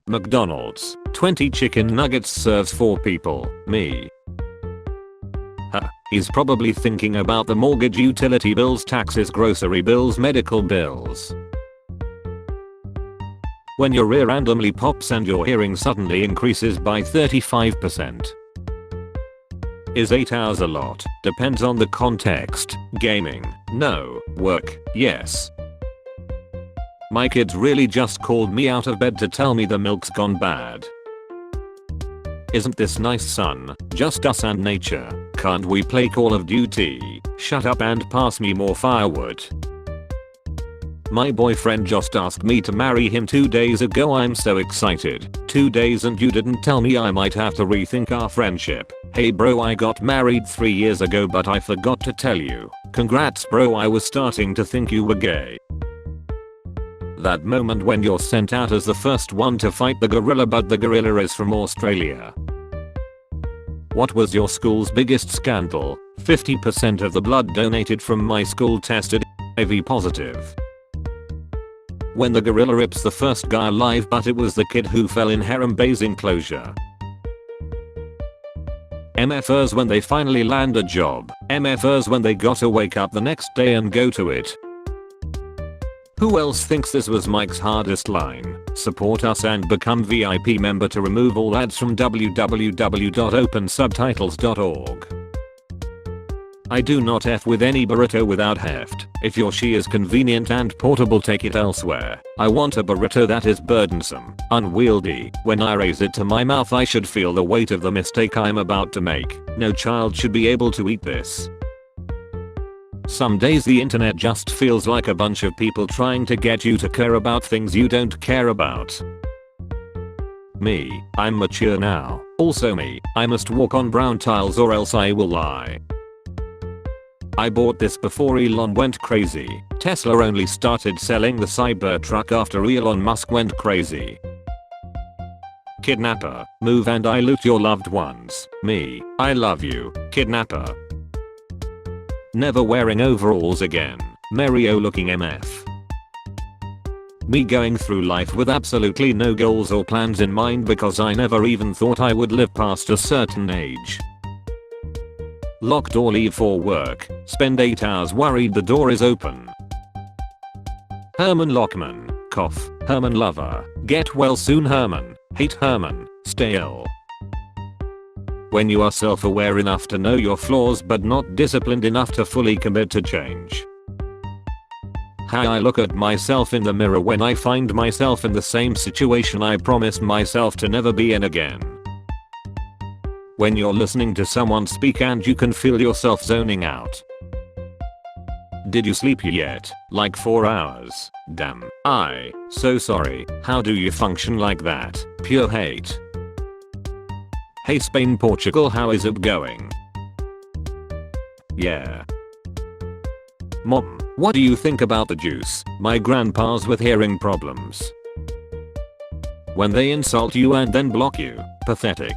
McDonald's, 20 chicken nuggets serves 4 people, me. Huh, he's probably thinking about the mortgage, utility bills, taxes, grocery bills, medical bills. When your ear randomly pops and your hearing suddenly increases by 35%. Is 8 hours a lot? Depends on the context. Gaming? No. Work? Yes. My kids really just called me out of bed to tell me the milk's gone bad. Isn't this nice, son? Just us and nature. Can't we play Call of Duty? Shut up and pass me more firewood. My boyfriend just asked me to marry him 2 days ago. I'm so excited. 2 days and you didn't tell me. I might have to rethink our friendship. Hey bro, I got married 3 years ago but I forgot to tell you. Congrats bro, I was starting to think you were gay. That moment when you're sent out as the first one to fight the gorilla but the gorilla is from Australia. What was your school's biggest scandal? 50% of the blood donated from my school tested HIV positive. When the gorilla rips the first guy alive but it was the kid who fell in harem bay's enclosure. MFers when they finally land a job. MFers when they gotta wake up the next day and go to it. Who else thinks this was Mike's hardest line? Support us and become VIP member to remove all ads from www.opensubtitles.org. I do not F with any burrito without heft. If your she is convenient and portable, take it elsewhere. I want a burrito that is burdensome, unwieldy. When I raise it to my mouth I should feel the weight of the mistake I'm about to make. No child should be able to eat this. Some days the internet just feels like a bunch of people trying to get you to care about things you don't care about. Me, I'm mature now. Also me, I must walk on brown tiles or else I will lie. I bought this before Elon went crazy. Tesla only started selling the Cybertruck after Elon Musk went crazy. Kidnapper, move and I loot your loved ones. Me, I love you, kidnapper. Never wearing overalls again. Mario looking MF. Me going through life with absolutely no goals or plans in mind because I never even thought I would live past a certain age. Locked or leave for work. Spend 8 hours worried the door is open. Herman Lockman. Cough. Herman lover. Get well soon Herman. Hate Herman. Stay ill. When you are self-aware enough to know your flaws but not disciplined enough to fully commit to change. How I look at myself in the mirror when I find myself in the same situation I promised myself to never be in again. When you're listening to someone speak and you can feel yourself zoning out. Did you sleep yet? Like 4 hours. Damn. So sorry. How do you function like that? Pure hate. Hey Spain, Portugal, how is it going? Yeah. Mom, what do you think about the juice? My grandpa's with hearing problems. When they insult you and then block you. Pathetic.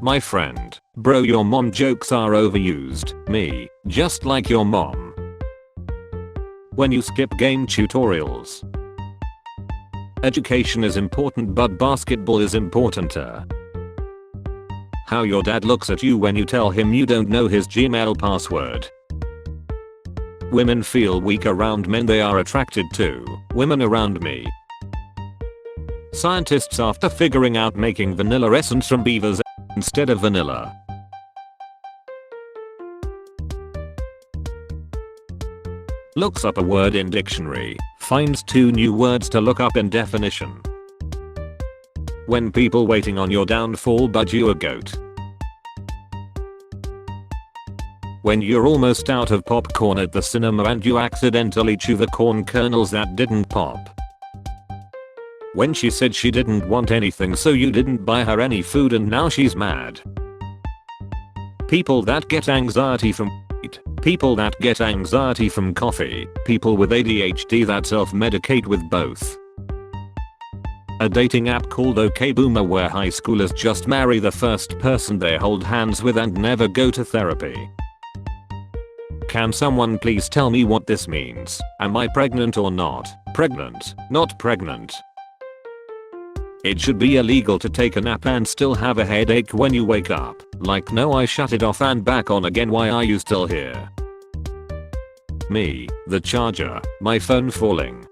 My friend, bro, your mom jokes are overused. Me, just like your mom. When you skip game tutorials. Education is important but basketball is importanter. How your dad looks at you when you tell him you don't know his Gmail password. Women feel weak around men they are attracted to. Women around me. Scientists after figuring out making vanilla essence from beavers instead of vanilla. Looks up a word in dictionary. Finds 2 new words to look up in definition. When people waiting on your downfall but you a goat. When you're almost out of popcorn at the cinema and you accidentally chew the corn kernels that didn't pop. When she said she didn't want anything so you didn't buy her any food and now she's mad. People that get anxiety from weed. People that get anxiety from coffee. People with ADHD that self-medicate with both. A dating app called OK Boomer where high schoolers just marry the first person they hold hands with and never go to therapy. Can someone please tell me what this means? Am I pregnant or not? Pregnant, not pregnant. It should be illegal to take a nap and still have a headache when you wake up. Like no, I shut it off and back on again. Why are you still here? Me, the charger, my phone falling.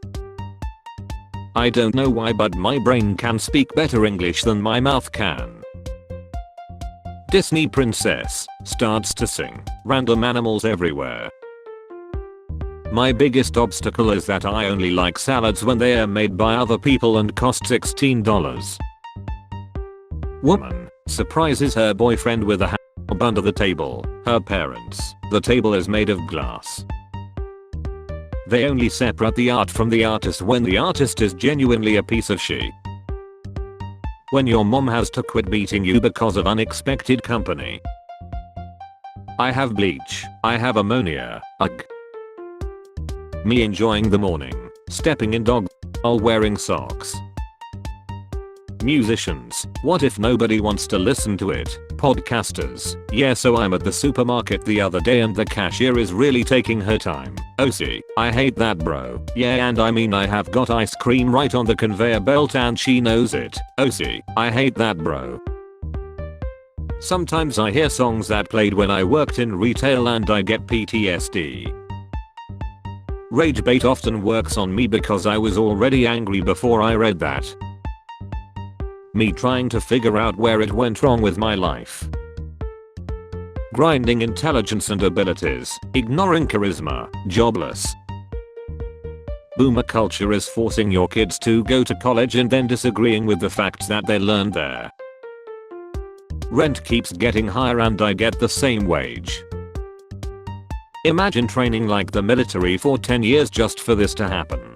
I don't know why, but my brain can speak better English than my mouth can. Disney princess starts to sing. Random animals everywhere. My biggest obstacle is that I only like salads when they are made by other people and cost $16. Woman surprises her boyfriend with a hand under the table. Her parents. The table is made of glass. They only separate the art from the artist when the artist is genuinely a piece of shit. When your mom has to quit beating you because of unexpected company. I have bleach. I have ammonia. Ugh. Me enjoying the morning. Stepping in dog while wearing socks. Musicians. What if nobody wants to listen to it? Podcasters. Yeah, so I'm at the supermarket the other day and the cashier is really taking her time. OC. I hate that, bro. Yeah, and I mean I have got ice cream right on the conveyor belt and she knows it. OC. I hate that, bro. Sometimes I hear songs that played when I worked in retail and I get PTSD. Rage bait often works on me because I was already angry before I read that. Me trying to figure out where it went wrong with my life. Grinding intelligence and abilities, ignoring charisma, jobless. Boomer culture is forcing your kids to go to college and then disagreeing with the facts that they learned there. Rent keeps getting higher and I get the same wage. Imagine training like the military for 10 years just for this to happen.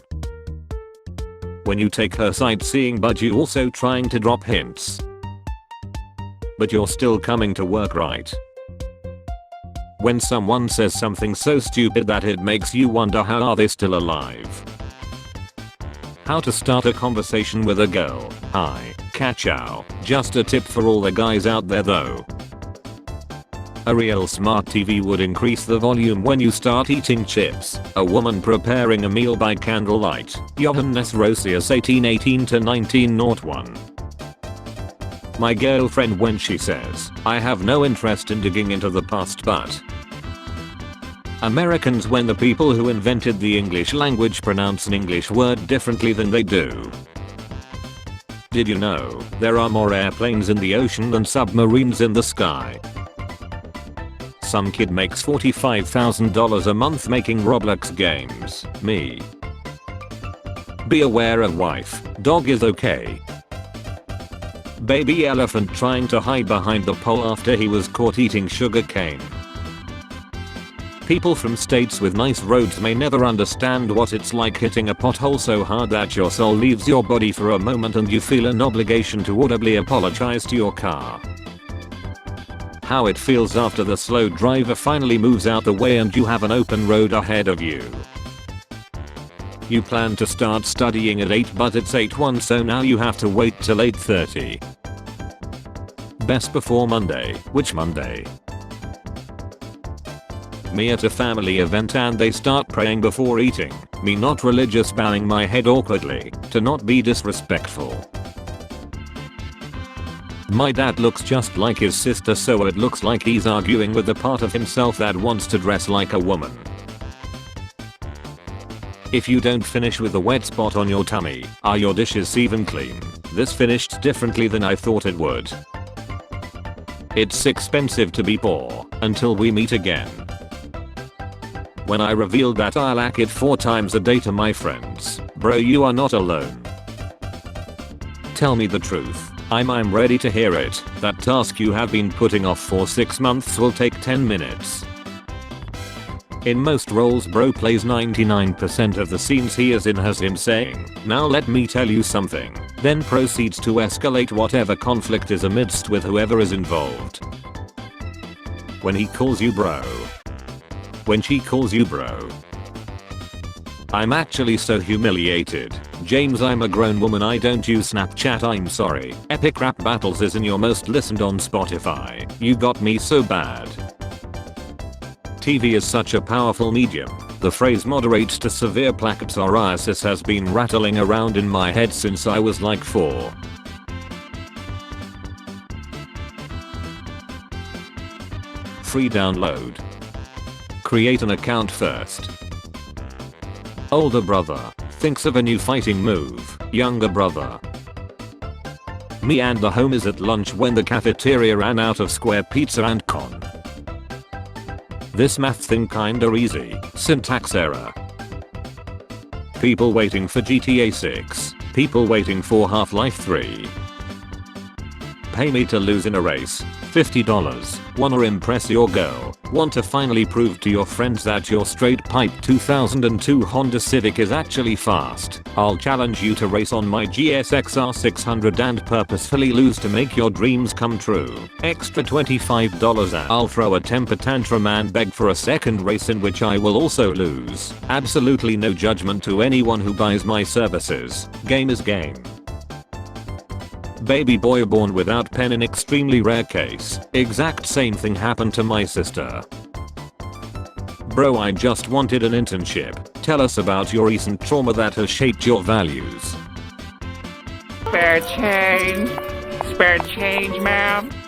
When you take her sightseeing but you also trying to drop hints. But you're still coming to work, right? When someone says something so stupid that it makes you wonder how are they still alive. How to start a conversation with a girl. Hi, ka-chow. Just a tip for all the guys out there though. A real smart TV would increase the volume when you start eating chips. A woman preparing a meal by candlelight. Johannes Rosius 1818-1901. My girlfriend when she says, I have no interest in digging into the past but. Americans when the people who invented the English language pronounce an English word differently than they do. Did you know there are more airplanes in the ocean than submarines in the sky? Some kid makes $45,000 a month making Roblox games. Me. Be aware of wife. Dog is okay. Baby elephant trying to hide behind the pole after he was caught eating sugar cane. People from states with nice roads may never understand what it's like hitting a pothole so hard that your soul leaves your body for a moment and you feel an obligation to audibly apologize to your car. How it feels after the slow driver finally moves out the way and you have an open road ahead of you. You plan to start studying at 8 but it's 8:01 so now you have to wait till 8:30. Best before Monday. Which Monday? Me at a family event and they start praying before eating. Me not religious, bowing my head awkwardly to not be disrespectful. My dad looks just like his sister so it looks like he's arguing with the part of himself that wants to dress like a woman. If you don't finish with a wet spot on your tummy, are your dishes even clean? This finished differently than I thought it would. It's expensive to be poor until we meet again. When I revealed that I lack it 4 times a day to my friends, bro, you are not alone. Tell me the truth. I'm ready to hear it. That task you have been putting off for 6 months will take 10 minutes. In most roles bro plays 99% of the scenes he is in has him saying, now let me tell you something, then proceeds to escalate whatever conflict is amidst with whoever is involved. When he calls you bro. When she calls you bro. I'm actually so humiliated. James, I'm a grown woman, I don't use Snapchat, I'm sorry. Epic Rap Battles is in your most listened on Spotify. You got me so bad. TV is such a powerful medium. The phrase moderate to severe plaque psoriasis has been rattling around in my head since I was like 4. free download. Create an account first. Older brother thinks of a new fighting move. Younger brother. Me and the homies at lunch when the cafeteria ran out of square pizza and con. This math thing kinda easy. Syntax error. People waiting for GTA 6. People waiting for Half-Life 3. Pay me to lose in a race. $50. Wanna impress your girl? Want to finally prove to your friends that your straight pipe 2002 Honda Civic is actually fast? I'll challenge you to race on my GSX-R 600 and purposefully lose to make your dreams come true. Extra $25 and I'll throw a temper tantrum and beg for a second race in which I will also lose. Absolutely no judgment to anyone who buys my services. Game is game. Baby boy born without pen in extremely rare case. Exact same thing happened to my sister. Bro, I just wanted an internship. Tell us about your recent trauma that has shaped your values. Spare change. Spare change, ma'am.